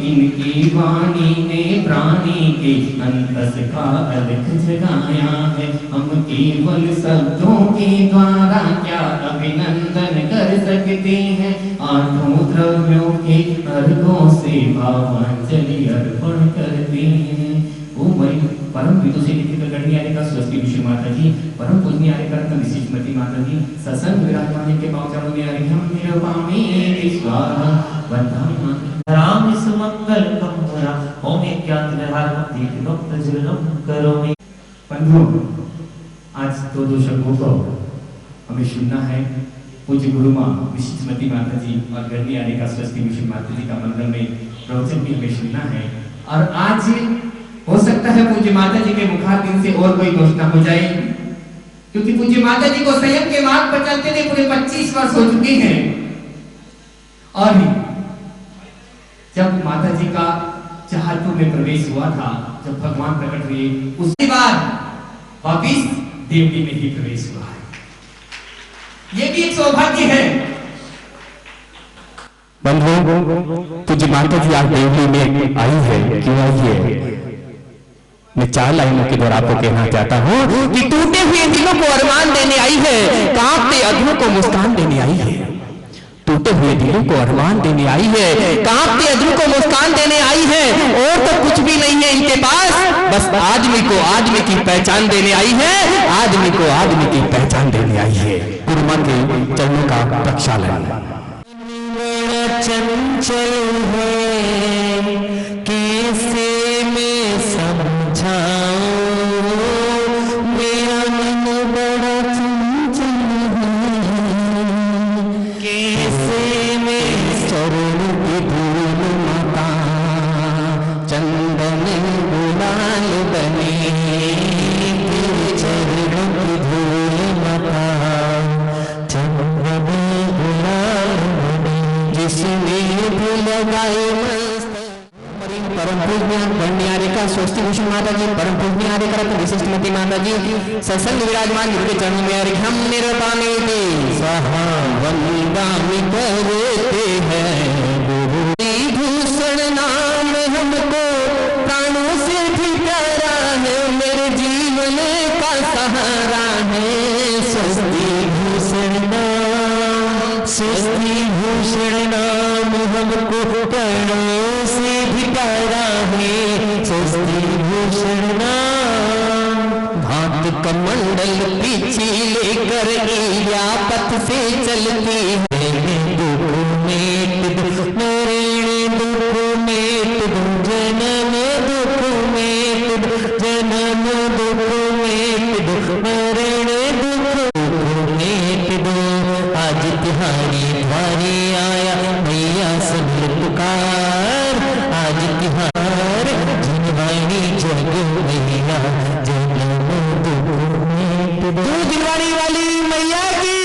इनकी वाणी ने प्राणी के अंतस का अलख जगाया है। हम केवल शब्दों के द्वारा क्या अभिनंदन कर सकते हैं, आठों द्रव्यों के अर्घों से भावांजलि अर्पण करते हैं। परम विदुषी गणनीय का स्वस्ति विष्णु माता जी, परम पूजनीय आर्यकरत्न विशिष्टमती माता जी, सत्संग विराजमान के पावचारों में हम निरुपामी स्वाहा वंदनामि माता राम सुमंगल कमरा ओम एकांत विहारम दीप्त जलम करोमि। बंधुओं, आज दो शब्दों को हमें सुनना है। पूज्य गुरु माँ विशिष्टमती माता जी और गणनीय आर्य का स्वस्ति विष्णु माता जी का मंगल में प्रवचन भी हमें सुनना है। और आज हो सकता है पूज्य माता जी के मुखारबिंद से और कोई घोषणा हो जाए, क्योंकि पूज्य माता जी को संयम के मार्ग पर चलते हुए पूरे 25 वर्ष हो चुके हैं। और जब माता जी का चाहतपुर में प्रवेश हुआ था, जब भगवान प्रकट हुए, उसके बाद वापिस देवली में ही प्रवेश हुआ है। ये भी एक सौभाग्य है। बंधुओं, पूज्य माता जी आज देवली में आई है, क्यों आई है? मैं 4 लाइनों के द्वारा आपको कहना चाहता हूँ कि टूटे हुए दिलों को अरमान देने आई है, कांपते अधरों को मुस्कान देने आई है। टूटे हुए दिलों को अरमान देने आई है, कांपते अधरों को मुस्कान देने आई है। और तो कुछ भी नहीं है इनके पास, बस आदमी को आदमी की पहचान देने आई है, आदमी को आदमी की पहचान देने आई है। गुरु मां के चरणों का प्रक्षालन। चंचल है कैसे मैं समझाऊं, मेरा मन बड़ा चंचल है, कैसे मैं चरण की धूल माता चंदन गुलाल बने, तेरे चरणों की धूल माता चंदन गुलाल बने, जिसने भी लगाए परम पूज्य गणनीय का स्वस्ति भूषण माता जी, परम पूज्य आर्यकरत्न विशिष्टमती माता जी सत्संग विराजमान जिनके चरणों में अर्घ्यम निरुपामि स्वाहा वंदनामि करते हैं। भूषण नाम हमको प्राणों से भी प्यारा है, मेरे जीवन का सहारा है। स्वस्ति भूषण नाम, स्वस्ति भूषण नाम हमको प्राणों से भी प्यारा है। स्वस्ति भूषण नाम, भात कमंडल पीछे लेकर ईया पथ से चलती है। दुख मेट दो मेरे दुख मेट दो, जन्म दुख मेट दो, जन्म दुख मेट दो, मरण दुख मेट दो। आज तिहारी द्वारे आया मैया सब पुकार, आज तिहार जिनवाणी जगो मैया जन्म दुख मेट दो। जिनवाणी वाली मैया की,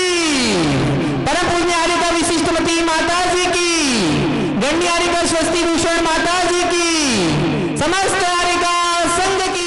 परम पूज्य आर्य का विशिष्टमती माता जी की, गणनीय आर्य का स्वस्ति भूषण माता जी की, समस्त आर्य का संघ की।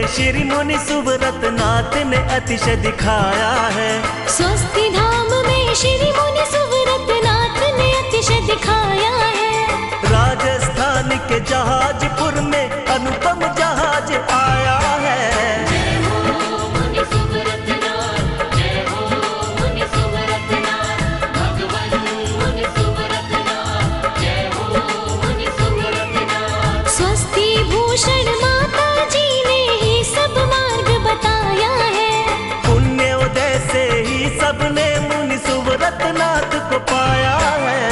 श्री मुनि सुव्रतनाथ ने अतिशय दिखाया है। स्वस्ति धाम में श्री मुनि सुव्रतनाथ ने अतिशय दिखाया है। राजस्थान के जहाजपुर में अनुपम जहाज आया है। स्वस्ति भूषण माता जी ने ही सब मार्ग बताया है। पुण्योदय से ही सबने मुनि सुव्रतनाथ को पाया है।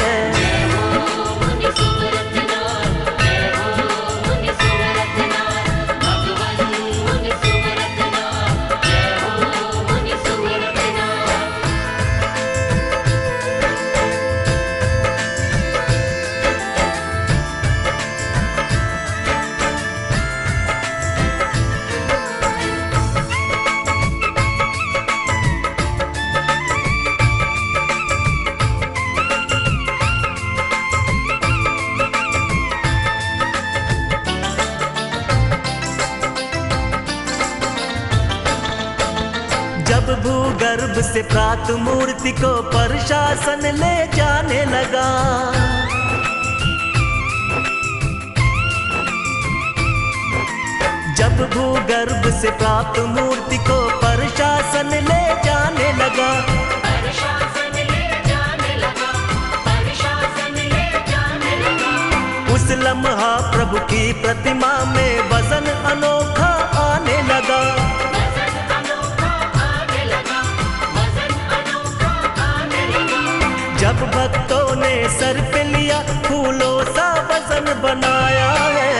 जब भूगर्भ से प्राप्त मूर्ति को प्रशासन ले जाने लगा, जब भूगर्भ से प्राप्त मूर्ति को प्रशासन ले जाने लगा, प्रशासन ले जाने लगा, प्रशासन ले जाने लगा। उस लम्हा प्रभु की प्रतिमा में वजन अनोखा आने लगा, वजन अनोखा आने लगा, वजन अनोखा आने लगा। जब भक्तों ने सर पे लिया फूलों सा वजन बनाया है,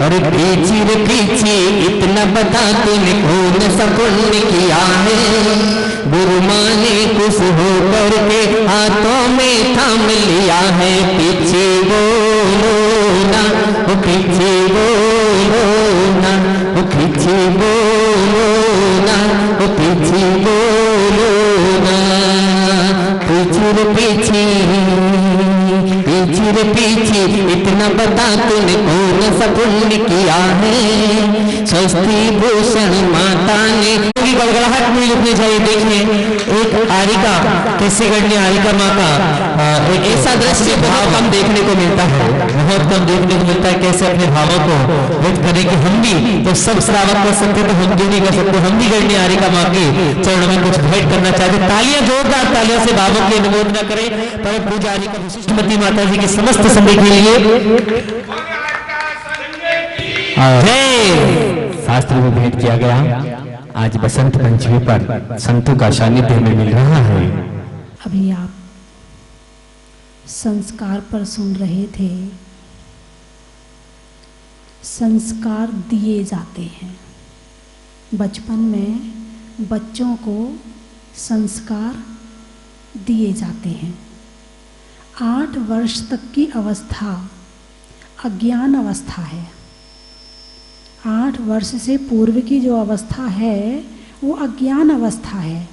अरे पीछे रे पीछे इतना बता तूने कौन सा पुण्य किया है, गुरु माँ ने खुश होकर के हाथों में थाम लिया है। पीछे बोलो ना, वो पीछे बोलो ना, वो पीछे बोलो ना, वो पीछे बोलो ना। पीछे रे पीछे, पीछे रे पीछे इतना बता तूने कौन सा पुण्य किया है। स्वस्ति भूषण माता ने गड़गड़ाहट नहीं रुकनी चाहिए। देखिए एक आरिका, किसी गढ़ आरिका माँ का एक ऐसा दृश्य बहुत कम देखने को मिलता है, बहुत कम देखने को मिलता है। कैसे अपने भावों को व्यक्त करें कि हम भी तो सब श्रावक कर सकते तो हम क्यों नहीं कर सकते। हम भी गढ़ आरिका माँ के चरणों में कुछ भेंट करना चाहते। तालियां, जोरदार तालियों से भावों की अनुमोदना करें। परम पूजा आरिका विशिष्टमती माता जी के समस्त संदेश के लिए शास्त्र में भेंट किया गया। आज बसंत पंचमी पर संतों का सानिध्य में मिल रहा है। अभी आप संस्कार पर सुन रहे थे। संस्कार दिए जाते हैं। बचपन में बच्चों को संस्कार दिए जाते हैं। 8 वर्ष तक की अवस्था अज्ञान अवस्था है। 8 वर्ष से पूर्व की जो अवस्था है वो अज्ञान अवस्था है।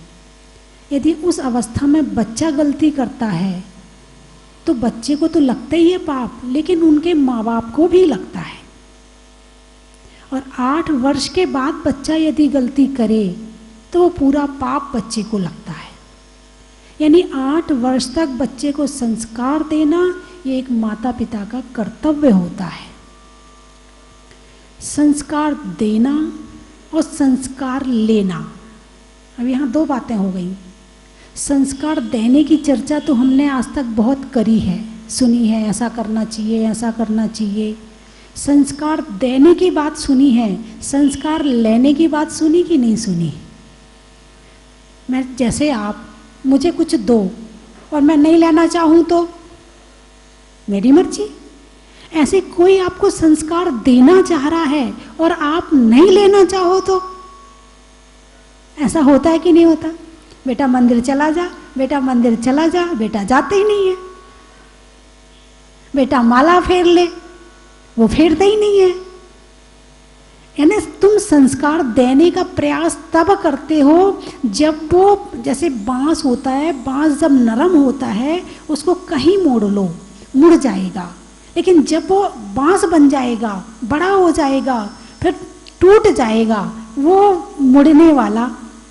यदि उस अवस्था में बच्चा गलती करता है तो बच्चे को तो लगता ही है पाप, लेकिन उनके माँ बाप को भी लगता है। और 8 वर्ष के बाद बच्चा यदि गलती करे तो वो पूरा पाप बच्चे को लगता है। यानी 8 वर्ष तक बच्चे को संस्कार देना ये एक माता पिता का कर्तव्य होता है। संस्कार देना और संस्कार लेना, अब यहाँ 2 बातें हो गई। संस्कार देने की चर्चा तो हमने आज तक बहुत करी है, सुनी है, ऐसा करना चाहिए, ऐसा करना चाहिए। संस्कार देने की बात सुनी है, संस्कार लेने की बात सुनी कि नहीं सुनी? मैं जैसे आप मुझे कुछ दो और मैं नहीं लेना चाहूँ तो मेरी मर्जी। ऐसे कोई आपको संस्कार देना चाह रहा है और आप नहीं लेना चाहो तो ऐसा होता है कि नहीं होता? बेटा मंदिर चला जा, बेटा मंदिर चला जा, बेटा जाते ही नहीं है। बेटा माला फेर ले, वो फेरता ही नहीं है। यानी तुम संस्कार देने का प्रयास तब करते हो जब वो, जैसे बांस होता है, बांस जब नरम होता है उसको कहीं मोड़ लो, मुड़ जाएगा। लेकिन जब वो बांस बन जाएगा, बड़ा हो जाएगा, फिर टूट जाएगा, वो मुड़ने वाला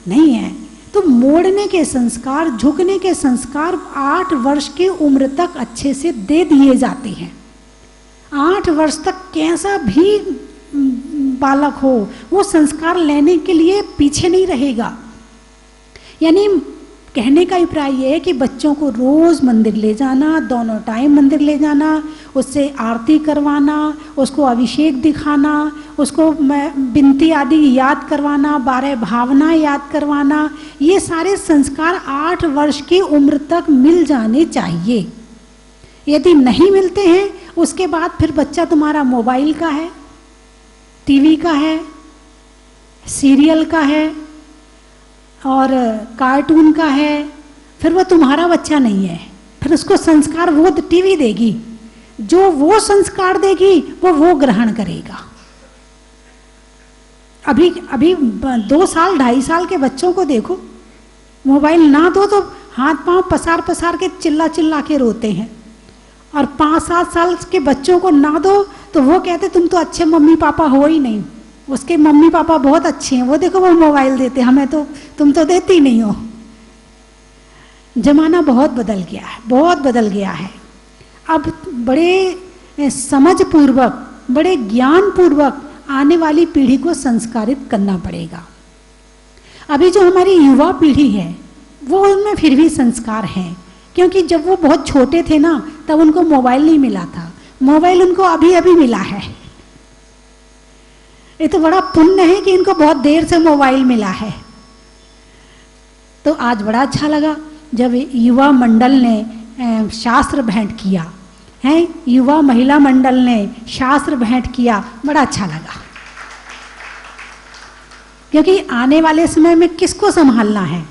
नहीं है। तो मोड़ने के संस्कार, झुकने के संस्कार 8 वर्ष की उम्र तक अच्छे से दे दिए जाते हैं। 8 वर्ष तक कैसा भी बालक हो वो संस्कार लेने के लिए पीछे नहीं रहेगा। यानी कहने का अभिप्राय ये है कि बच्चों को रोज़ मंदिर ले जाना, दोनों टाइम मंदिर ले जाना, उससे आरती करवाना, उसको अभिषेक दिखाना, उसको बिनती आदि याद करवाना, 12 भावनाएं याद करवाना, ये सारे संस्कार 8 वर्ष की उम्र तक मिल जाने चाहिए। यदि नहीं मिलते हैं उसके बाद फिर बच्चा तुम्हारा मोबाइल का है, टीवी का है, सीरियल का है और कार्टून का है, फिर वो तुम्हारा बच्चा नहीं है। फिर उसको संस्कार वो टीवी देगी, जो वो संस्कार देगी वो ग्रहण करेगा। अभी 2 साल 2.5 साल के बच्चों को देखो, मोबाइल ना दो तो हाथ पांव पसार पसार के चिल्ला चिल्ला के रोते हैं, और 5-7 साल के बच्चों को ना दो तो वो कहते तुम तो अच्छे मम्मी पापा हो ही नहीं, उसके मम्मी पापा बहुत अच्छे हैं, वो देखो वो मोबाइल देते, हमें तो तुम तो देती नहीं हो। जमाना बहुत बदल गया है, बहुत बदल गया है। अब बड़े समझ पूर्वक, बड़े ज्ञान पूर्वक आने वाली पीढ़ी को संस्कारित करना पड़ेगा। अभी जो हमारी युवा पीढ़ी है वो उनमें फिर भी संस्कार हैं, क्योंकि जब वो बहुत छोटे थे ना तब उनको मोबाइल नहीं मिला था, मोबाइल उनको अभी अभी मिला है। ये तो बड़ा पुण्य है कि इनको बहुत देर से मोबाइल मिला है। तो आज बड़ा अच्छा लगा जब युवा मंडल ने शास्त्र भेंट किया है, युवा महिला मंडल ने शास्त्र भेंट किया, बड़ा अच्छा लगा। क्योंकि आने वाले समय में किसको संभालना है?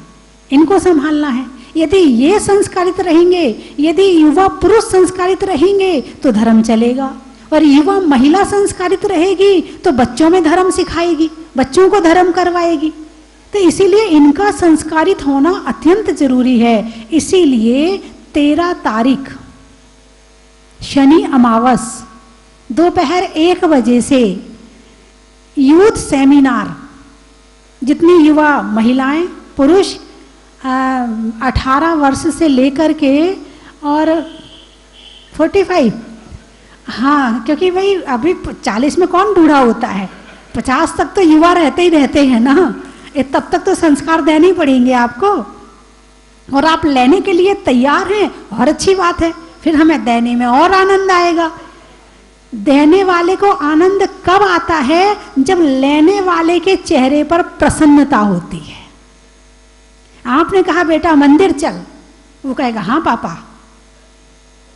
इनको संभालना है। यदि ये संस्कारित रहेंगे, यदि युवा पुरुष संस्कारित रहेंगे तो धर्म चलेगा, और युवा महिला संस्कारित रहेगी तो बच्चों में धर्म सिखाएगी, बच्चों को धर्म करवाएगी। तो इसीलिए इनका संस्कारित होना अत्यंत जरूरी है। इसीलिए 13 तारीख शनि अमावस दोपहर 1 बजे से यूथ सेमिनार, जितनी युवा महिलाएं पुरुष 18 वर्ष से लेकर के और 45, हाँ, क्योंकि भाई अभी 40 में कौन बूढ़ा होता है, 50 तक तो युवा रहते ही रहते हैं ना, तब तक तो संस्कार देने ही पड़ेंगे आपको, और आप लेने के लिए तैयार हैं और अच्छी बात है, फिर हमें देने में और आनंद आएगा। देने वाले को आनंद कब आता है? जब लेने वाले के चेहरे पर प्रसन्नता होती है। आपने कहा बेटा मंदिर चल, वो कहेगा हाँ पापा,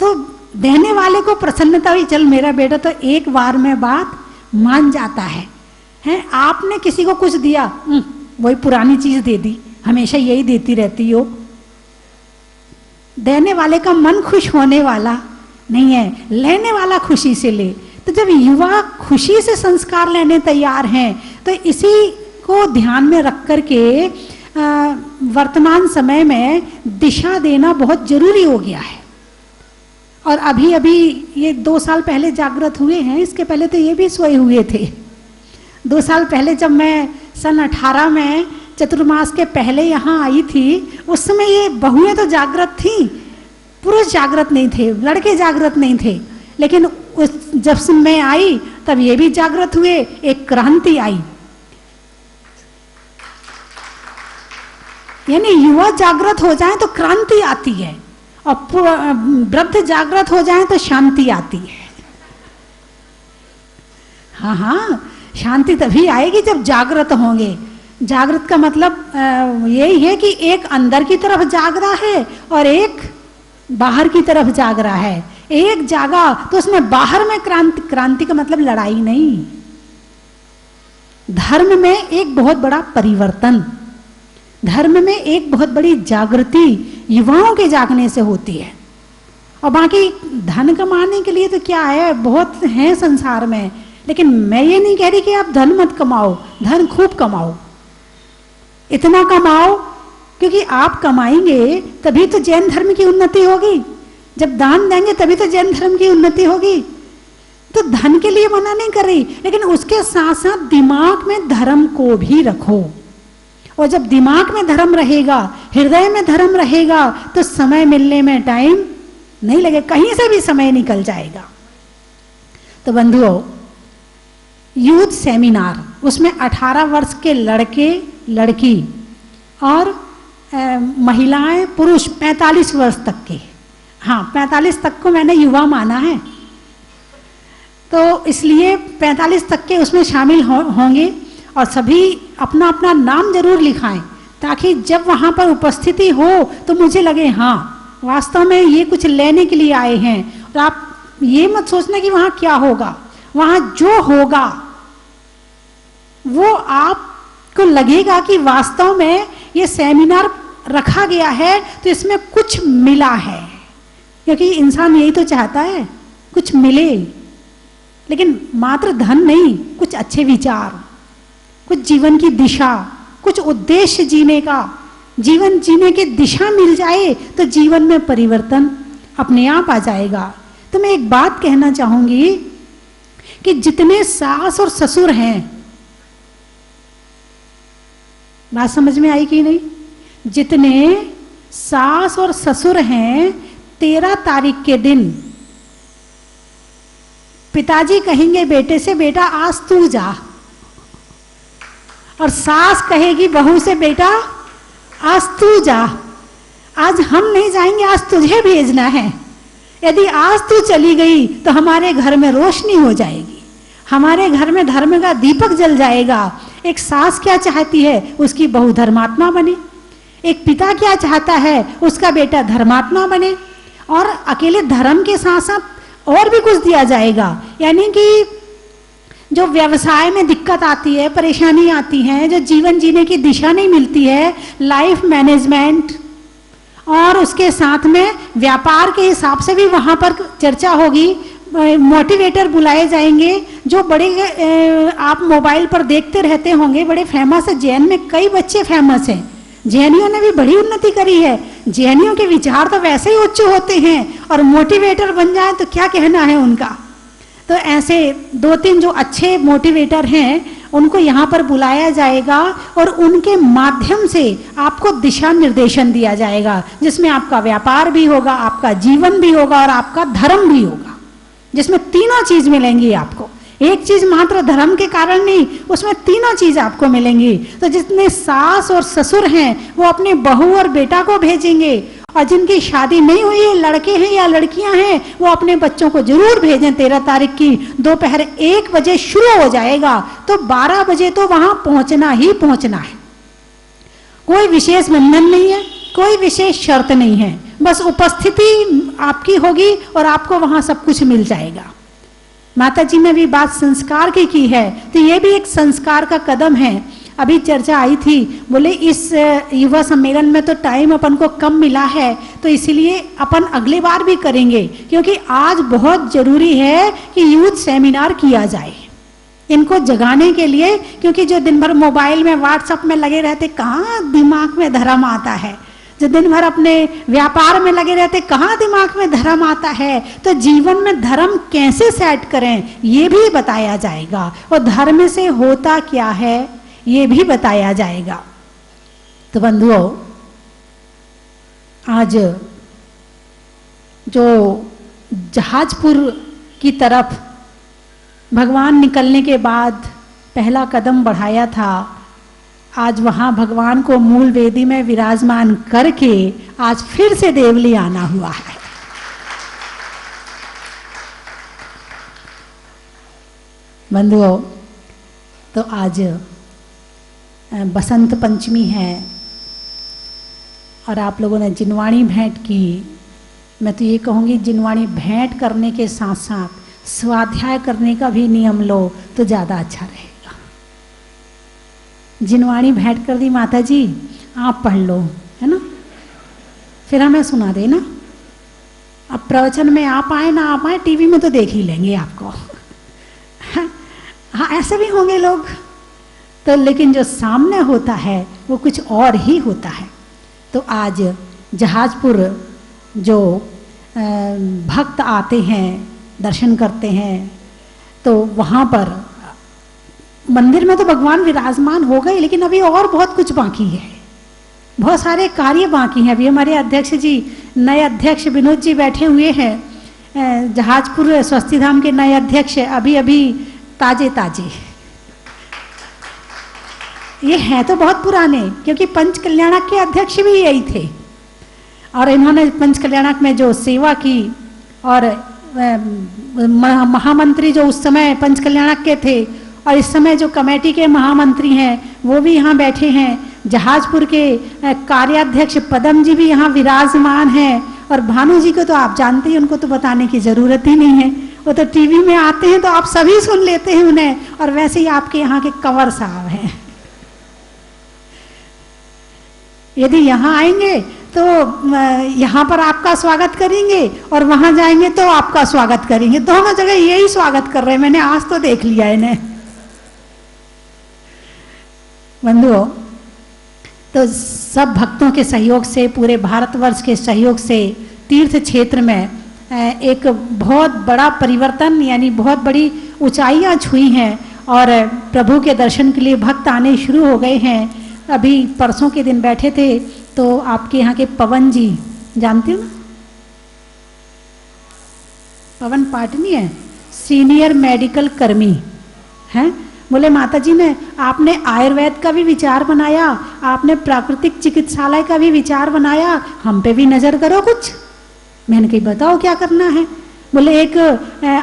तो देने वाले को प्रसन्नता हुई, चल मेरा बेटा तो एक बार में बात मान जाता है। आपने किसी को कुछ दिया, वही पुरानी चीज दे दी, हमेशा यही देती रहती हो। देने वाले का मन खुश होने वाला नहीं है, लेने वाला खुशी से ले। तो जब युवा खुशी से संस्कार लेने तैयार हैं तो इसी को ध्यान में रख करके वर्तमान समय में दिशा देना बहुत जरूरी हो गया है। और अभी अभी ये 2 साल पहले जागृत हुए हैं, इसके पहले तो ये भी सोए हुए थे। 2 साल पहले जब मैं सन 18 में चतुर्मास के पहले यहाँ आई थी, उस समय ये बहुएं तो जागृत थी, पुरुष जागृत नहीं थे, लड़के जागृत नहीं थे। लेकिन जब से मैं आई तब ये भी जागृत हुए, एक क्रांति आई। यानी युवा जागृत हो जाए तो क्रांति आती है, और वृद्ध जागृत हो जाए तो शांति आती है। हाँ हाँ, शांति तभी आएगी जब जागृत होंगे। जागृत का मतलब यही है कि एक अंदर की तरफ जाग रहा है और एक बाहर की तरफ जाग रहा है। एक जागा तो उसमें बाहर में क्रांति, क्रांति का मतलब लड़ाई नहीं, धर्म में एक बहुत बड़ा परिवर्तन, धर्म में एक बहुत बड़ी जागृति युवाओं के जागने से होती है। और बाकी धन कमाने के लिए तो क्या है, बहुत है संसार में, लेकिन मैं ये नहीं कह रही कि आप धन मत कमाओ, धन खूब कमाओ, इतना कमाओ, क्योंकि आप कमाएंगे तभी तो जैन धर्म की उन्नति होगी। जब दान देंगे तभी तो जैन धर्म की उन्नति होगी। तो धन के लिए मना नहीं कर रही, लेकिन उसके साथ साथ दिमाग में धर्म को भी रखो। और जब दिमाग में धर्म रहेगा, हृदय में धर्म रहेगा, तो समय मिलने में टाइम नहीं लगे, कहीं से भी समय निकल जाएगा। तो बंधुओं, यूथ सेमिनार, उसमें 18 वर्ष के लड़के लड़की और महिलाएं पुरुष 45 वर्ष तक के, हाँ 45 तक को मैंने युवा माना है, तो इसलिए 45 तक के उसमें शामिल होंगे और सभी अपना अपना नाम जरूर लिखाएं, ताकि जब वहाँ पर उपस्थिति हो तो मुझे लगे हाँ वास्तव में ये कुछ लेने के लिए आए हैं। और आप ये मत सोचना कि वहाँ क्या होगा, वहाँ जो होगा वो आपको लगेगा कि वास्तव में ये सेमिनार रखा गया है तो इसमें कुछ मिला है, क्योंकि इंसान यही तो चाहता है कुछ मिले, लेकिन मात्र धन नहीं, कुछ अच्छे विचार, कुछ जीवन की दिशा, कुछ उद्देश्य जीने का, जीवन जीने की दिशा मिल जाए तो जीवन में परिवर्तन अपने आप आ जाएगा। तो मैं एक बात कहना चाहूंगी कि जितने सास और ससुर हैं, बात समझ में आई कि नहीं, जितने सास और ससुर हैं 13 तारीख के दिन पिताजी कहेंगे बेटे से बेटा आज तू जा, और सास कहेगी बहू से बेटा आज तू जा, आज हम नहीं जाएंगे, आज तुझे भेजना है। यदि आज तू चली गई तो हमारे घर में रोशनी हो जाएगी, हमारे घर में धर्म का दीपक जल जाएगा। एक सास क्या चाहती है, उसकी बहू धर्मात्मा बने, एक पिता क्या चाहता है, उसका बेटा धर्मात्मा बने, और अकेले धर्म के साथ साथ और भी कुछ दिया जाएगा। यानी कि जो व्यवसाय में दिक्कत आती है, परेशानी आती है, जो जीवन जीने की दिशा नहीं मिलती है, लाइफ मैनेजमेंट, और उसके साथ में व्यापार के हिसाब से भी वहाँ पर चर्चा होगी। मोटिवेटर बुलाए जाएंगे, जो बड़े आप मोबाइल पर देखते रहते होंगे, बड़े फेमस है, जैन में कई बच्चे फेमस हैं, जैनियों ने भी बड़ी उन्नति करी है, जैनियों के विचार तो वैसे ही उच्च होते हैं, और मोटिवेटर बन जाए तो क्या कहना है उनका। तो ऐसे 2-3 जो अच्छे मोटिवेटर हैं उनको यहाँ पर बुलाया जाएगा, और उनके माध्यम से आपको दिशा निर्देशन दिया जाएगा, जिसमें आपका व्यापार भी होगा, आपका जीवन भी होगा और आपका धर्म भी होगा, जिसमें तीनों चीज मिलेंगी आपको। एक चीज मात्र धर्म के कारण नहीं, उसमें तीनों चीज आपको मिलेंगी। तो जितने सास और ससुर हैं वो अपने बहू और बेटा को भेजेंगे, और जिनकी शादी नहीं हुई है, लड़के हैं या लड़कियां हैं, वो अपने बच्चों को जरूर भेजें। 13 तारीख की दोपहर 1 बजे शुरू हो जाएगा, तो 12 बजे तो वहां पहुंचना ही पहुंचना है। कोई विशेष बंधन नहीं है, कोई विशेष शर्त नहीं है, बस उपस्थिति आपकी होगी और आपको वहां सब कुछ मिल जाएगा। माता जी ने भी बात संस्कार की है, तो ये भी एक संस्कार का कदम है। अभी चर्चा आई थी, बोले इस युवा सम्मेलन में तो टाइम अपन को कम मिला है, तो इसीलिए अपन अगले बार भी करेंगे, क्योंकि आज बहुत जरूरी है कि यूथ सेमिनार किया जाए इनको जगाने के लिए। क्योंकि जो दिन भर मोबाइल में व्हाट्सएप में लगे रहते, कहाँ दिमाग में धर्म आता है, जो दिन भर अपने व्यापार में लगे रहते, कहाँ दिमाग में धर्म आता है। तो जीवन में धर्म कैसे सेट करें ये भी बताया जाएगा, और धर्म से होता क्या है ये भी बताया जाएगा। तो बंधुओं, आज जो जहाजपुर की तरफ भगवान निकलने के बाद पहला कदम बढ़ाया था, आज वहां भगवान को मूल वेदी में विराजमान करके आज फिर से देवली आना हुआ है। बंधुओं, तो आज बसंत पंचमी है और आप लोगों ने जिनवाणी भेंट की। मैं तो ये कहूँगी, जिनवाणी भेंट करने के साथ साथ स्वाध्याय करने का भी नियम लो तो ज़्यादा अच्छा रहेगा। जिनवाणी भेंट कर दी माता जी, आप पढ़ लो, है ना, फिर हमें सुना देना। अब प्रवचन में आप आए ना आप आए, टीवी में तो देख ही लेंगे आपको। हाँ, ऐसे भी होंगे लोग तो, लेकिन जो सामने होता है वो कुछ और ही होता है। तो आज जहाजपुर जो भक्त आते हैं, दर्शन करते हैं, तो वहाँ पर मंदिर में तो भगवान विराजमान हो गए, लेकिन अभी और बहुत कुछ बाकी है, बहुत सारे कार्य बाकी हैं। अभी हमारे अध्यक्ष जी, नए अध्यक्ष विनोद जी बैठे हुए हैं, जहाजपुर स्वस्ति धाम के नए अध्यक्ष, अभी अभी ताजे ताजे। ये हैं तो बहुत पुराने, क्योंकि पंच कल्याणक के अध्यक्ष भी यही थे, और इन्होंने पंच कल्याणक में जो सेवा की, और महामंत्री जो उस समय पंच कल्याणक के थे और इस समय जो कमेटी के महामंत्री हैं वो भी यहाँ बैठे हैं। जहाजपुर के कार्याध्यक्ष पदम जी भी यहाँ विराजमान हैं, और भानु जी को तो आप जानते हैं, उनको तो बताने की जरूरत ही नहीं है, वो तो टीवी में आते हैं तो आप सभी सुन लेते हैं उन्हें, और वैसे ही आपके यहाँ के कंवर साहब हैं। यदि यहाँ आएंगे तो यहाँ पर आपका स्वागत करेंगे और वहां जाएंगे तो आपका स्वागत करेंगे, दोनों जगह यही स्वागत कर रहे हैं। मैंने आज तो देख लिया इन्हें। बंधुओं, तो सब भक्तों के सहयोग से, पूरे भारतवर्ष के सहयोग से तीर्थ क्षेत्र में एक बहुत बड़ा परिवर्तन, यानी बहुत बड़ी ऊंचाइयां छुई हैं, और प्रभु के दर्शन के लिए भक्त आने शुरू हो गए हैं। अभी परसों के दिन बैठे थे तो आपके यहाँ के पवन जी, जानते हो ना, पवन पाटनी है, सीनियर मेडिकल कर्मी हैं। बोले माता जी ने आपने आयुर्वेद का भी विचार बनाया, आपने प्राकृतिक चिकित्सालय का भी विचार बनाया, हम पे भी नजर करो कुछ। मैंने कही बताओ क्या करना है। बोले एक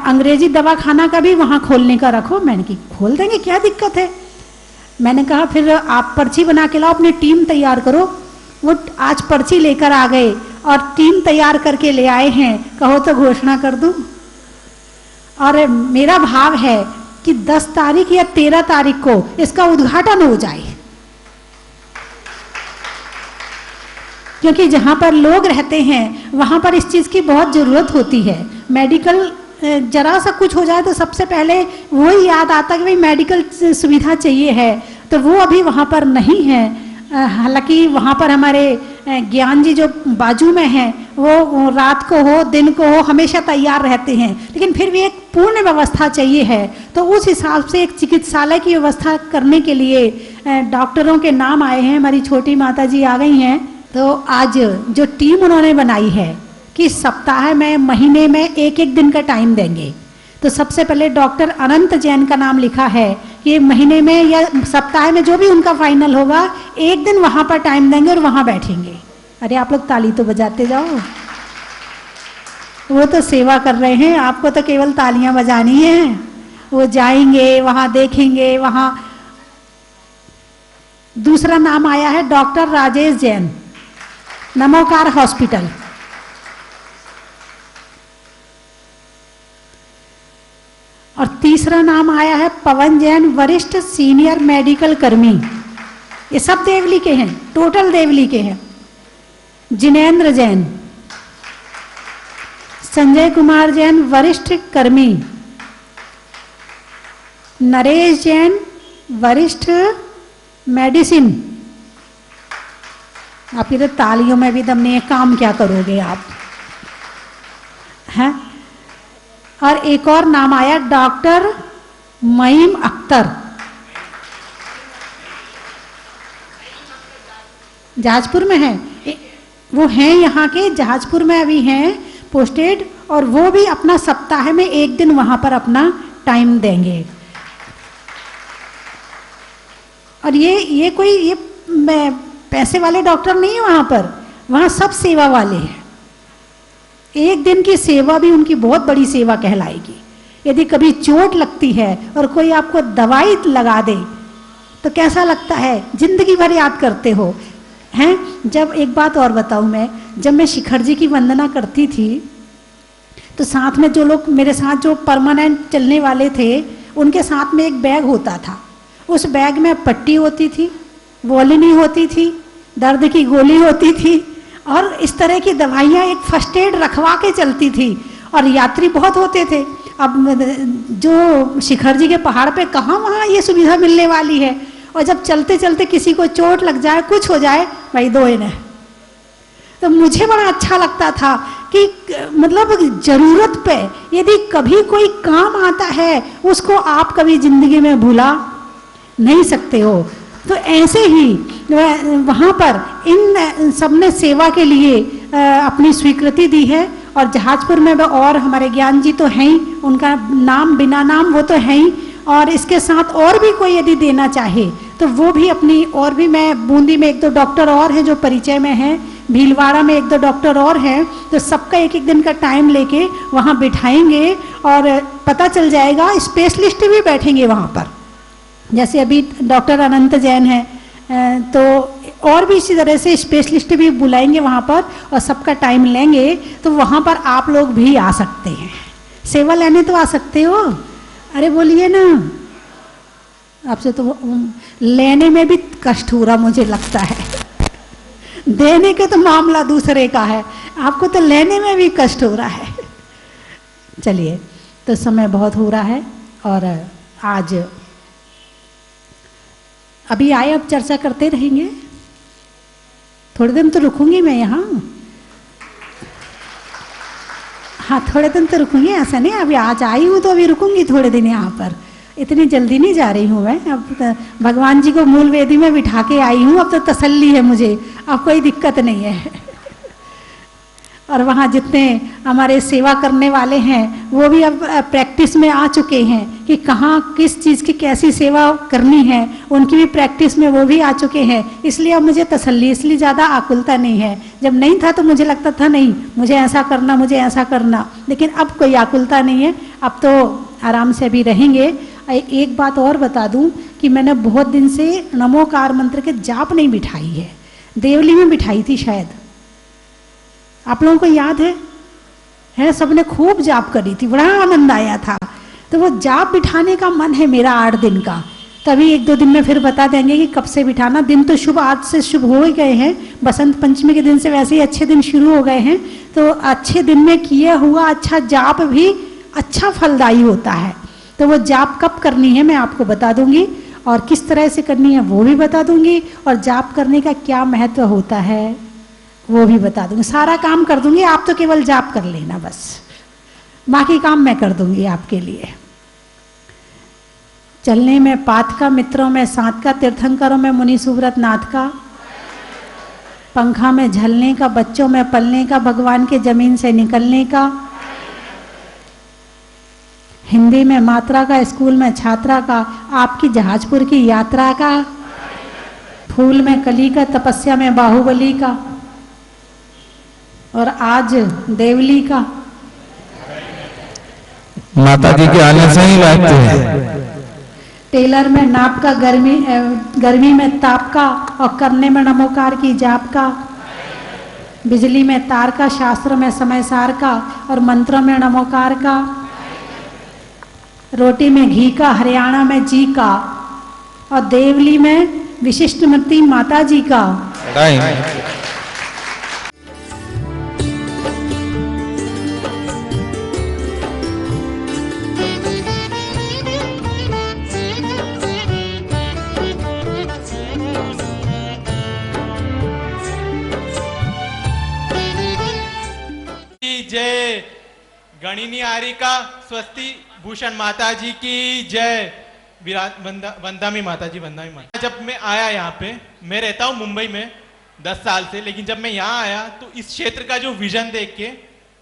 अंग्रेजी दवाखाना का भी वहाँ खोलने का रखो। मैंने कही खोल देंगे, क्या दिक्कत है। मैंने कहा फिर आप पर्ची बना के लाओ, अपनी टीम तैयार करो। वो आज पर्ची लेकर आ गए और टीम तैयार करके ले आए हैं। कहो तो घोषणा कर दूं। और मेरा भाव है कि 10 तारीख या 13 तारीख को इसका उद्घाटन हो जाए, क्योंकि जहां पर लोग रहते हैं वहां पर इस चीज की बहुत जरूरत होती है। मेडिकल जरा सा कुछ हो जाए तो सबसे पहले वही याद आता है कि भाई मेडिकल सुविधा चाहिए है, तो वो अभी वहाँ पर नहीं है। हालांकि वहाँ पर हमारे ज्ञान जी जो बाजू में हैं वो रात को हो दिन को हो हमेशा तैयार रहते हैं, लेकिन फिर भी एक पूर्ण व्यवस्था चाहिए है। तो उस हिसाब से एक चिकित्सालय की व्यवस्था करने के लिए डॉक्टरों के नाम आए हैं। हमारी छोटी माता जी आ गई हैं। तो आज जो टीम उन्होंने बनाई है कि सप्ताह में, महीने में एक एक दिन का टाइम देंगे, तो सबसे पहले डॉक्टर अनंत जैन का नाम लिखा है कि महीने में या सप्ताह में जो भी उनका फाइनल होगा एक दिन वहां पर टाइम देंगे और वहां बैठेंगे। अरे आप लोग ताली तो बजाते जाओ, वो तो सेवा कर रहे हैं, आपको तो केवल तालियां बजानी है। वो जाएंगे वहां देखेंगे। वहां दूसरा नाम आया है डॉक्टर राजेश जैन, नमोकार हॉस्पिटल। और तीसरा नाम आया है पवन जैन, वरिष्ठ सीनियर मेडिकल कर्मी। ये सब देवली के हैं, टोटल देवली के हैं। जिनेंद्र जैन, संजय कुमार जैन, वरिष्ठ कर्मी। नरेश जैन, वरिष्ठ मेडिसिन। आपकी तो तालियों में भी दम नहीं है, काम क्या करोगे आप, हैं। और एक और नाम आया डॉक्टर मईम अख्तर, जहाजपुर में है। वो हैं यहाँ के, जहाजपुर में अभी हैं पोस्टेड, और वो भी अपना सप्ताह में एक दिन वहां पर अपना टाइम देंगे। और ये कोई पैसे वाले डॉक्टर नहीं है वहां पर, वहां सब सेवा वाले हैं। एक दिन की सेवा भी उनकी बहुत बड़ी सेवा कहलाएगी। यदि कभी चोट लगती है और कोई आपको दवाई लगा दे तो कैसा लगता है, जिंदगी भर याद करते हो, हैं। जब एक बात और बताऊं मैं, जब मैं शिखर जी की वंदना करती थी तो साथ में जो लोग मेरे साथ जो परमानेंट चलने वाले थे उनके साथ में एक बैग होता था। उस बैग में पट्टी होती थी, वोलिनी होती थी, दर्द की गोली होती थी, और इस तरह की दवाइयाँ एक फर्स्ट एड रखवा के चलती थी। और यात्री बहुत होते थे। अब जो शिखर जी के पहाड़ पे कहाँ वहाँ ये सुविधा मिलने वाली है। और जब चलते चलते किसी को चोट लग जाए, कुछ हो जाए, भाई दो इन्हें। तो मुझे बड़ा अच्छा लगता था कि मतलब जरूरत पे यदि कभी कोई काम आता है उसको आप कभी जिंदगी में भुला नहीं सकते हो। तो ऐसे ही वहाँ पर इन सबने सेवा के लिए अपनी स्वीकृति दी है। और जहाजपुर में और हमारे ज्ञान जी तो हैं ही, उनका नाम बिना नाम वो तो है ही। और इसके साथ और भी कोई यदि देना चाहे तो वो भी अपनी, और भी मैं बूंदी में 1-2 डॉक्टर और हैं जो परिचय में हैं, भीलवाड़ा में 1-2 डॉक्टर और हैं, तो सबका एक एक दिन का टाइम लेके वहाँ बिठाएंगे और पता चल जाएगा। स्पेशलिस्ट भी बैठेंगे वहाँ पर, जैसे अभी डॉक्टर अनंत जैन है, तो और भी इसी तरह से स्पेशलिस्ट भी बुलाएंगे वहाँ पर और सबका टाइम लेंगे। तो वहाँ पर आप लोग भी आ सकते हैं, सेवा लेने तो आ सकते हो। अरे बोलिए ना, आपसे तो लेने में भी कष्ट हो रहा मुझे लगता है, देने के तो मामला दूसरे का है, आपको तो लेने में भी कष्ट हो रहा है। चलिए, तो समय बहुत हो रहा है और आज अभी आए, अब चर्चा करते रहेंगे। थोड़े दिन तो रुकूंगी मैं यहाँ, हाँ थोड़े दिन तो रुकूंगी, ऐसा नहीं अभी आज आई हूँ तो अभी रुकूंगी थोड़े दिन यहाँ पर, इतनी जल्दी नहीं जा रही हूँ मैं। अब भगवान जी को मूल वेदी में बिठा के आई हूँ, अब तो तसल्ली है मुझे, अब कोई दिक्कत नहीं है। और वहाँ जितने हमारे सेवा करने वाले हैं वो भी अब प्रैक्टिस में आ चुके हैं कि कहाँ किस चीज़ की कैसी सेवा करनी है, उनकी भी प्रैक्टिस में वो भी आ चुके हैं, इसलिए अब मुझे तसल्ली, इसलिए ज़्यादा आकुलता नहीं है। जब नहीं था तो मुझे लगता था नहीं मुझे ऐसा करना, मुझे ऐसा करना, लेकिन अब कोई आकुलता नहीं है, अब तो आराम से भी रहेंगे। एक बात और बता दूं कि मैंने बहुत दिन से नमोकार मंत्र के जाप नहीं बिठाई है, देवली में बिठाई थी शायद, आप लोगों को याद है सबने खूब जाप करी थी, बड़ा आनंद आया था। तो वो जाप बिठाने का मन है मेरा 8 दिन का, तभी 1-2 दिन में फिर बता देंगे कि कब से बिठाना। दिन तो शुभ आज से शुभ हो ही गए हैं, बसंत पंचमी के दिन से वैसे ही अच्छे दिन शुरू हो गए हैं, तो अच्छे दिन में किया हुआ अच्छा जाप भी अच्छा फलदायी होता है। तो वो जाप कब करनी है मैं आपको बता दूंगी, और किस तरह से करनी है वो भी बता दूंगी, और जाप करने का क्या महत्व होता है वो भी बता दूंगी। सारा काम कर दूंगी, आप तो केवल जाप कर लेना बस, बाकी काम मैं कर दूंगी आपके लिए। चलने में पात का, मित्रों में साथ का, तीर्थंकरों में मुनि सुव्रत नाथ का, पंखा में झलने का, बच्चों में पलने का, भगवान के जमीन से निकलने का, हिंदी में मात्रा का, स्कूल में छात्रा का, आपकी जहाजपुर की यात्रा का, फूल में कली का, तपस्या में बाहुबली का, और आज देवली का। माता जी के आने से ही लगते हैं। टेलर में नाप का, गर्मी में ताप का, और करने में नमोकार की जाप का, बिजली में तार का, शास्त्र में समय सार का, और मंत्रों में नमोकार का, रोटी में घी का, हरियाणा में जी का, और देवली में विशिष्टमती माता जी का। जय गणिनी आरिका स्वस्ति भूषण माता जी की जय, विराट वंदामी माता जी, वंदामी माता। जब मैं आया यहाँ पे, मैं रहता हूँ मुंबई में 10 साल से, लेकिन जब मैं यहाँ आया तो इस क्षेत्र का जो विजन देख के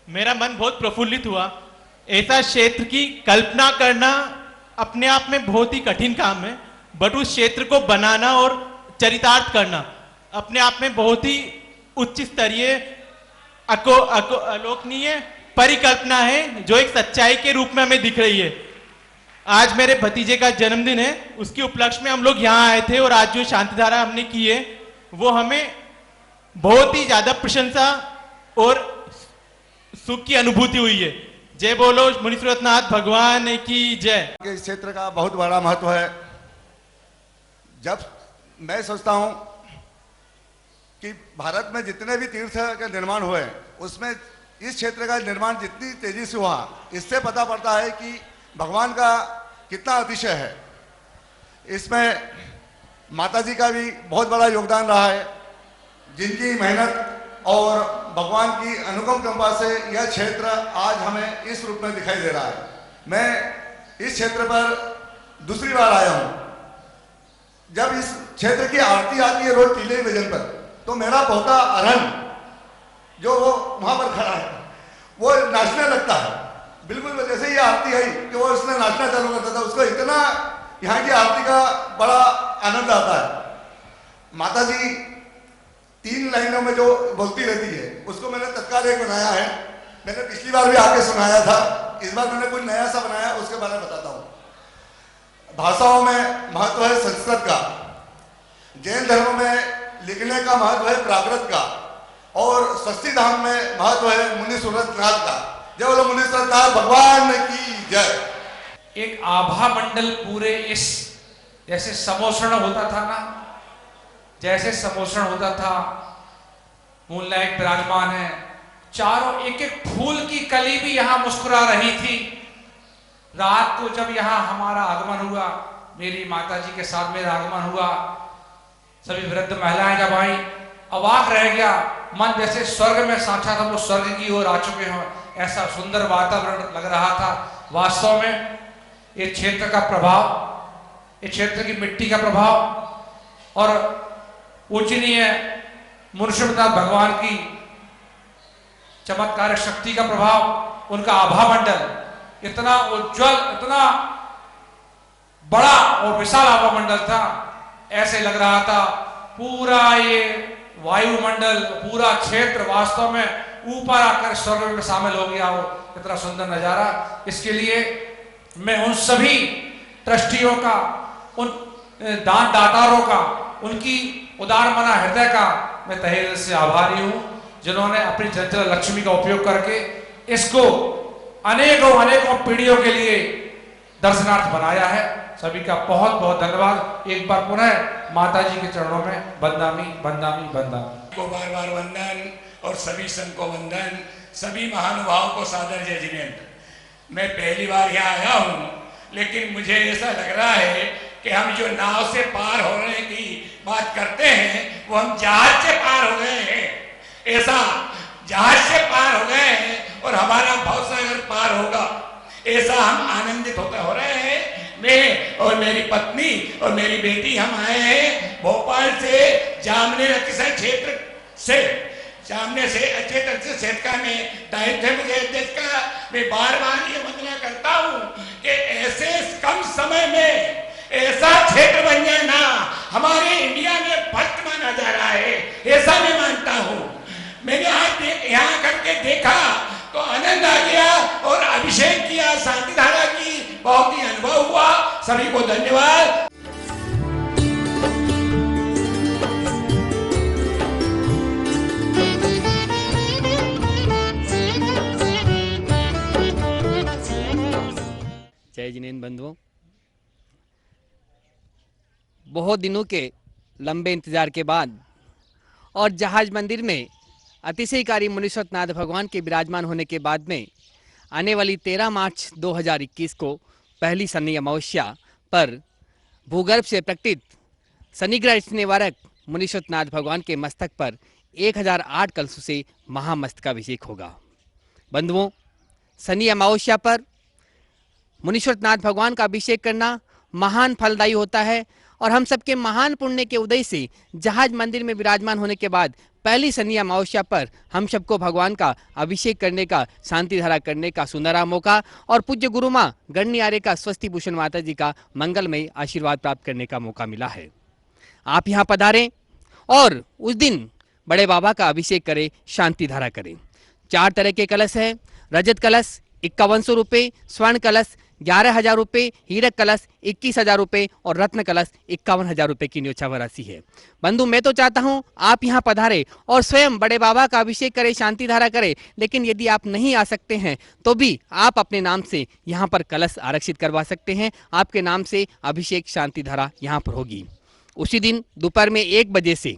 मेरा मन बहुत प्रफुल्लित हुआ। ऐसा क्षेत्र की कल्पना करना अपने आप में बहुत ही कठिन काम है, बट उस क्षेत्र को बनाना और चरितार्थ करना अपने आप में बहुत ही उच्च स्तरीय अलोकनीय परिकल्पना है, जो एक सच्चाई के रूप में हमें दिख रही है। आज मेरे भतीजे का जन्मदिन है, उसके उपलक्ष्य में हम लोग यहाँ आए थे, और आज जो शांति धारा हमने की है वो हमें बहुत ही ज्यादा प्रशंसा और सुख की अनुभूति हुई है। जय बोलो मुनि सुव्रतनाथ भगवान की जय। इस क्षेत्र का बहुत बड़ा महत्व है। जब मैं सोचता हूं कि भारत में जितने भी तीर्थ के निर्माण हुए उसमें इस क्षेत्र का निर्माण जितनी तेजी से हुआ, इससे पता पड़ता है कि भगवान का कितना अतिशय है। इसमें माता जी का भी बहुत बड़ा योगदान रहा है, जिनकी मेहनत और भगवान की अनुपम कृपा से यह क्षेत्र आज हमें इस रूप में दिखाई दे रहा है। मैं इस क्षेत्र पर दूसरी बार आया हूँ। जब इस क्षेत्र की आरती आती है रोज टीले भजन पर, तो मेरा पोता अरहन जो वो वहां पर खड़ा है वो नाचने लगता है। बिल्कुल जैसे ही आरती आई कि वो उसने नाचना चालू करता था। उसको यहाँ की आरती का बड़ा आनंद आता है। माता जी 3 लाइनों में जो बोलती रहती है उसको मैंने तत्काल एक बनाया है। मैंने पिछली बार भी आके सुनाया था, इस बार मैंने कुछ नया सा बनाया, उसके बारे में बताता हूँ। भाषाओं में महत्व है संस्कृत का, जैन धर्म में लिखने का महत्व है प्राकृत का, और स्वस्ति धाम में महत्व है मुनि सुरतनाथ का। जय बोलो मुनि सुरतनाथ भगवान की जय। एक आभा मंडल पूरे इस, जैसे समोषण होता था ना, जैसे समोषण होता था, मूलनायक विराजमान है, चारों एक एक फूल की कली भी यहां मुस्कुरा रही थी। रात को जब यहां हमारा आगमन हुआ, मेरी माता जी के साथ मेरा आगमन हुआ, सभी वृद्ध महिलाएं जब आई, अवाक रह गया मन, जैसे स्वर्ग में साक्षात हम लोग स्वर्ग की ओर आ चुके हों, ऐसा सुंदर वातावरण लग रहा था। वास्तव में ये क्षेत्र का प्रभाव, इस क्षेत्र की मिट्टी का प्रभाव और पूजनीय मुनिषुनाथ भगवान की चमत्कार शक्ति का प्रभाव, उनका आभा मंडल इतना उज्जवल, इतना बड़ा और विशाल आभा मंडल था, ऐसे लग रहा था पूरा ये वायुमंडल, पूरा क्षेत्र वास्तव में ऊपर आकर स्वर्ग में शामिल हो गया हो। इतना सुंदर नजारा। इसके लिए मैं उन सभी ट्रस्टियों का, उन दान दातारों का, उनकी उदार मना हृदय का मैं तहे दिल से आभारी हूं, जिन्होंने अपनी चंचल लक्ष्मी का उपयोग करके इसको अनेकों अनेकों पीढ़ियों के लिए दर्शनार्थ बनाया है। सभी का बहुत बहुत धन्यवाद। एक बार पुनः माता जी के चरणों में बंदामी बंदामी बंदामी को बार बार वंदन और सभी संघ को वंदन, सभी महानुभावों को सादर जजमेंट। मैं पहली बार यहाँ आया हूँ, लेकिन मुझे ऐसा लग रहा है कि हम जो नाव से पार होने की बात करते हैं वो हम जहाज से पार हो गए हैं। ऐसा जहाज से पार हो गए हैं और हमारा भवसागर पार होगा, ऐसा हम आनंदित होते हो रहे हैं। मैं और मेरी पत्नी और मेरी बेटी हम आए हैं भोपाल से, जामने क्षेत्र से, सामने से अच्छे तरह से क्षेत्र का मैं दायित्व है मुझे देश का। मैं बार बार ये वंदना करता हूँ कि ऐसे कम समय में ऐसा क्षेत्र बन जाए ना, हमारे इंडिया में फर्स्ट माना जा रहा है, ऐसा मैं मानता हूँ। मैंने आज यहाँ करके देखा तो आनंद आ गया और अभिषेक किया, शांति धारा की बहुत ही अनुभव हुआ। सभी को धन्यवाद। जय जिनेंद्र बंधुओं, बहुत दिनों के लंबे इंतजार के बाद और जहाज मंदिर में अतिशयकारी मुनीश्वरनाथ भगवान के विराजमान होने के बाद में आने वाली 13 मार्च 2021 को पहली शनि अमावस्या पर भूगर्भ से प्रकटित शनिग्रह निवारक मुनीश्वरनाथ भगवान के मस्तक पर 1008 कलशों से महामस्तकाभिषेक होगा। बंधुओं, शनि अमावस्या पर मुनीश्वरनाथ भगवान का अभिषेक करना महान फलदायी होता है और हम सबके महान पुण्य के उदय से जहाज मंदिर में विराजमान होने के बाद पहली शनि अमावस्या पर हम सबको भगवान का अभिषेक करने का, शांति धारा करने का सुनहरा मौका और पूज्य गुरु माँ गणनी आर्य का स्वस्ति भूषण माता जी का मंगलमय आशीर्वाद प्राप्त करने का मौका मिला है। आप यहाँ पधारें और उस दिन बड़े बाबा का अभिषेक करें, शांति धारा करें। 4 तरह के कलश हैं। रजत कलश 5100 रुपये, स्वर्ण कलश 11,000 रुपये, हीरक कलश 21,000 रुपये और रत्न कलश 51,000 रुपये की न्योछावर राशि है। बंधु, मैं तो चाहता हूं आप यहां पधारे और स्वयं बड़े बाबा का अभिषेक करें, शांति धारा करें। लेकिन यदि आप नहीं आ सकते हैं तो भी आप अपने नाम से यहां पर कलश आरक्षित करवा सकते हैं। आपके नाम से अभिषेक, शांति धारा यहां पर होगी। उसी दिन दोपहर में 1 बजे से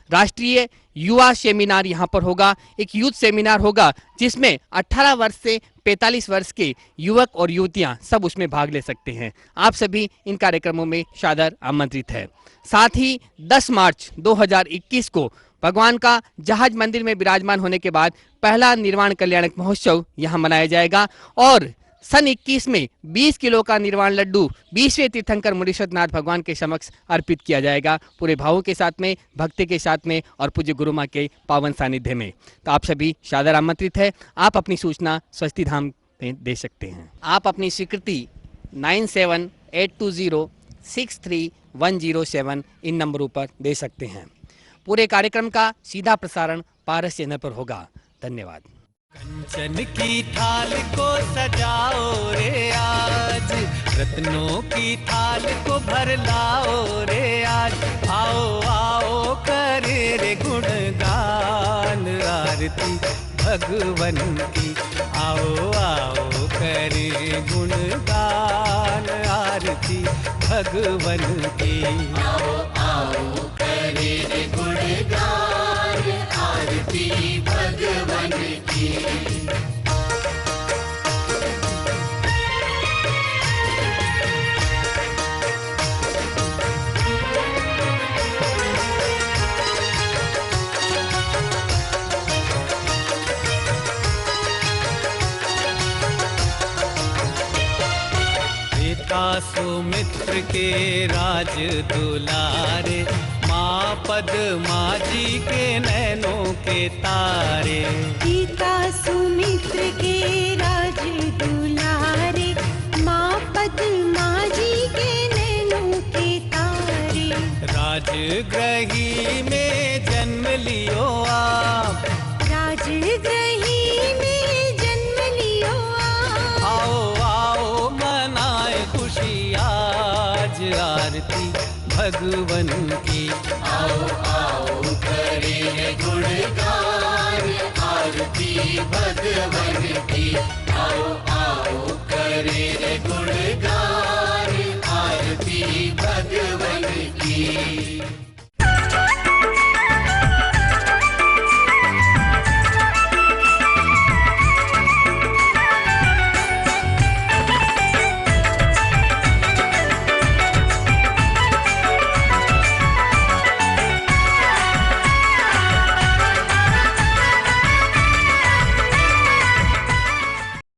राष्ट्रीय युवा सेमिनार यहाँ पर होगा। एक यूथ सेमिनार होगा जिसमें 18 वर्ष से 45 वर्ष के युवक और युवतियां सब उसमें भाग ले सकते हैं। आप सभी इन कार्यक्रमों में सादर आमंत्रित है। साथ ही 10 मार्च 2021 को भगवान का जहाज मंदिर में विराजमान होने के बाद पहला निर्वाण कल्याणक महोत्सव यहाँ मनाया जाएगा और सन 21 में 20 किलो का निर्वाण लड्डू 20वें तीर्थंकर मुनीश्वरनाथ भगवान के समक्ष अर्पित किया जाएगा, पूरे भावों के साथ में, भक्ति के साथ में और पूज्य गुरु माँ के पावन सानिध्य में। तो आप सभी सादर आमंत्रित है। आप अपनी सूचना स्वस्ति धाम में दे सकते हैं। आप अपनी स्वीकृति 978207 636107 इन नंबरों पर दे सकते हैं। पूरे कार्यक्रम का सीधा प्रसारण पारस चैनल पर होगा। धन्यवाद। कंचन की थाल को सजाओ रे आज, रत्नों की थाल को भर लाओ रे आज। आओ आओ करे रे गुणगान आरती भगवन की। आओ आओ करे गुणगान आरती भगवन की। आओ आओ करे रे गुणगान आरती भगवन की। सुमित्र के राज दुलारे, माँ पद्मा जी के नैनों के तारे। पिता सुमित्र के राज दुलारे, माँ पद्मा जी के नैनों के तारे। राजगृही में जन्म लियो आप, राजगृही में जन्म लियो आप। आओ आओ मनाए खुशी आज आरती भगवन